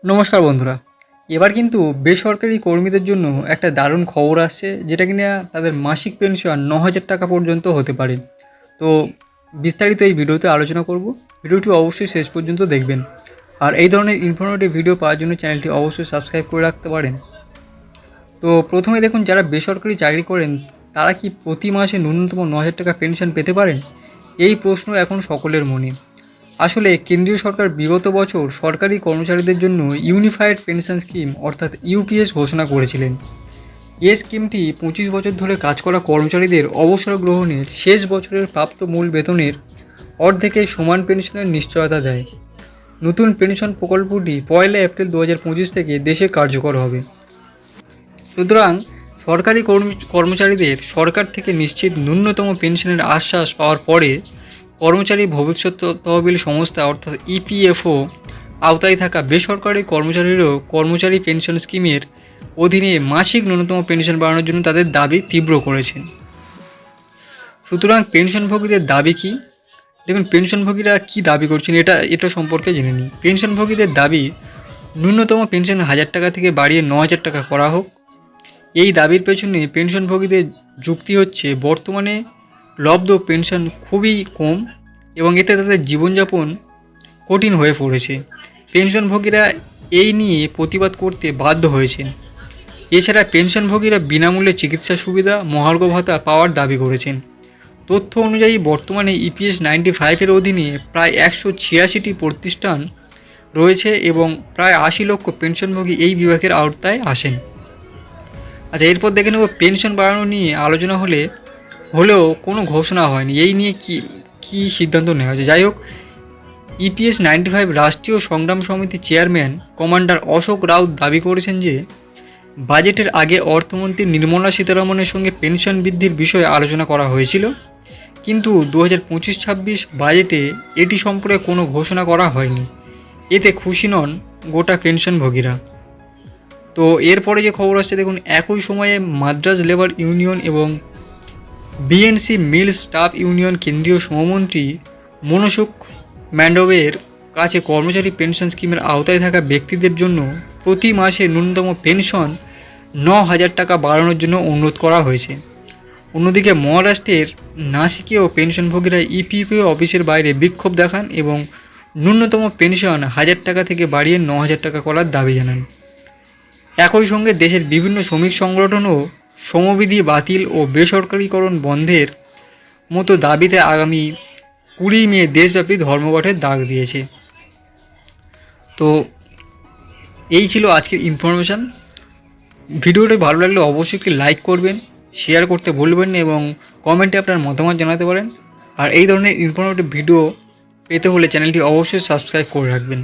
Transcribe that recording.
নমস্কার বন্ধুরা। এবার কিন্তু বেসরকারি কর্মীদের জন্য একটা দারুণ খবর আসছে, যেটা কিনা তাদের মাসিক পেনশন ৯,০০০ টাকা পর্যন্ত হতে পারে। তো বিস্তারিত এই ভিডিওতে আলোচনা করব। ভিডিওটি অবশ্যই শেষ পর্যন্ত দেখবেন। আর এই ধরনের ইনফরমেটিভ ভিডিও পাওয়ার জন্য চ্যানেলটি অবশ্যই সাবস্ক্রাইব করে রাখতে পারেন। তো প্রথমে দেখুন, যারা বেসরকারি চাকরি করেন তারা কি প্রতি মাসে ন্যূনতম ৯,০০০ টাকা পেনশন পেতে পারেন? এই প্রশ্ন এখন সকলের মনে। আসলে কেন্দ্রীয় সরকার বিগত বছর সরকারি কর্মচারীদের জন্য ইউনিফাইড পেনশন স্কিম অর্থাৎ ইউপিএস ঘোষণা করেছিলেন। এই স্কিমটি ২৫ বছর ধরে কাজ করা কর্মচারীদের অবসর গ্রহণের শেষ বছরের প্রাপ্ত মূল বেতনের অর্ধেকের সমান পেনশনের নিশ্চয়তা দেয়। নতুন পেনশন প্রকল্পটি ১ এপ্রিল ২০২৫ থেকে দেশে কার্যকর হবে। সুতরাং সরকারি কর্মচারীদের সরকার থেকে নিশ্চিত ন্যূনতম পেনশনের আশ্বাস পাওয়ার পরে কর্মচারী ভবিষ্যৎ তহবিল সংস্থা অর্থাৎ ইপিএফও আওতায় থাকা বেসরকারি কর্মচারীরাও কর্মচারী পেনশন স্কিমের অধীনে মাসিক ন্যূনতম পেনশন বাড়ানোর জন্য তাদের দাবি তীব্র করেছেন। সুতরাং পেনশনভোগীদের দাবি কি? দেখুন, পেনশনভোগীরা কি দাবি করছেন এটা সম্পর্কে জেনে নিই। পেনশনভোগীদের দাবি ন্যূনতম পেনশন ১,০০০ টাকা থেকে বাড়িয়ে ৯,০০০ টাকা করা হোক। এই দাবির পেছনে পেনশনভোগীদের যুক্তি হচ্ছে, বর্তমানে লব্ধ পেনশন খুবই কম এবং এতে তাদের জীবনযাপন কঠিন হয়ে পড়েছে। পেনশনভোগীরা এই নিয়ে প্রতিবাদ করতে বাধ্য হয়েছেন। এছাড়া পেনশনভোগীরা বিনামূল্যে চিকিৎসা সুবিধা, মহার্ঘ ভাতা পাওয়ার দাবি করেছেন। তথ্য অনুযায়ী বর্তমানে ইপিএস 95-এর অধীনে প্রায় ১৮৬টি প্রতিষ্ঠান রয়েছে এবং প্রায় ৮০ লক্ষ পেনশনভোগী এই বিভাগের আওতায় আসেন। আচ্ছা, এরপর দেখে নেব পেনশন বাড়ানো নিয়ে আলোচনা হলেও কোনো ঘোষণা হয়নি। এই নিয়ে কি সিদ্ধান্ত নেওয়া হয়েছে? যাই হোক, ইপিএস 95 রাষ্ট্রীয় সংগ্রাম সমিতির চেয়ারম্যান কমান্ডার অশোক রাউত দাবি করেছেন যে বাজেটের আগে অর্থমন্ত্রী নির্মলা সীতারমণের সঙ্গে পেনশন বৃদ্ধির বিষয়ে আলোচনা করা হয়েছিল, কিন্তু 2025-26 বাজেটে এটি সম্পর্কে কোনো ঘোষণা করা হয়নি। এতে খুশি নন গোটা পেনশনভোগীরা। তো এরপরে যে খবর আসছে দেখুন, একই সময়ে মাদ্রাজ লেবার ইউনিয়ন এবং বিএনসি মিল স্টাফ ইউনিয়ন কেন্দ্রীয় শ্রমমন্ত্রী মনসুখ ম্যান্ডবের কাছে কর্মচারী পেনশন স্কিমের আওতায় থাকা ব্যক্তিদের জন্য প্রতি মাসে ন্যূনতম পেনশন ৯,০০০ টাকা বাড়ানোর জন্য অনুরোধ করা হয়েছে। অন্যদিকে মহারাষ্ট্রের নাসিকেও পেনশনভোগীরা ইপিএফও অফিসের বাইরে বিক্ষোভ দেখান এবং ন্যূনতম পেনশন ১,০০০ টাকা থেকে বাড়িয়ে ৯,০০০ টাকা করার দাবি জানান। একই সঙ্গে দেশের বিভিন্ন শ্রমিক সংগঠনও শ্রমবিধি বাতিল ও বেসরকারীকরণ বন্ধের মতো দাবিতে আগামী ২০ মে দেশব্যাপী ধর্মঘটের ডাক দিয়েছে। তো এই ছিল আজকের ইনফরমেশান। ভিডিওটি ভালো লাগলে অবশ্যই একটি লাইক করবেন, শেয়ার করতে ভুলবেন না এবং কমেন্টে আপনার মতামত জানাতে পারেন। আর এই ধরনের ইনফরমেটিভ ভিডিও পেতে হলে চ্যানেলটি অবশ্যই সাবস্ক্রাইব করে রাখবেন।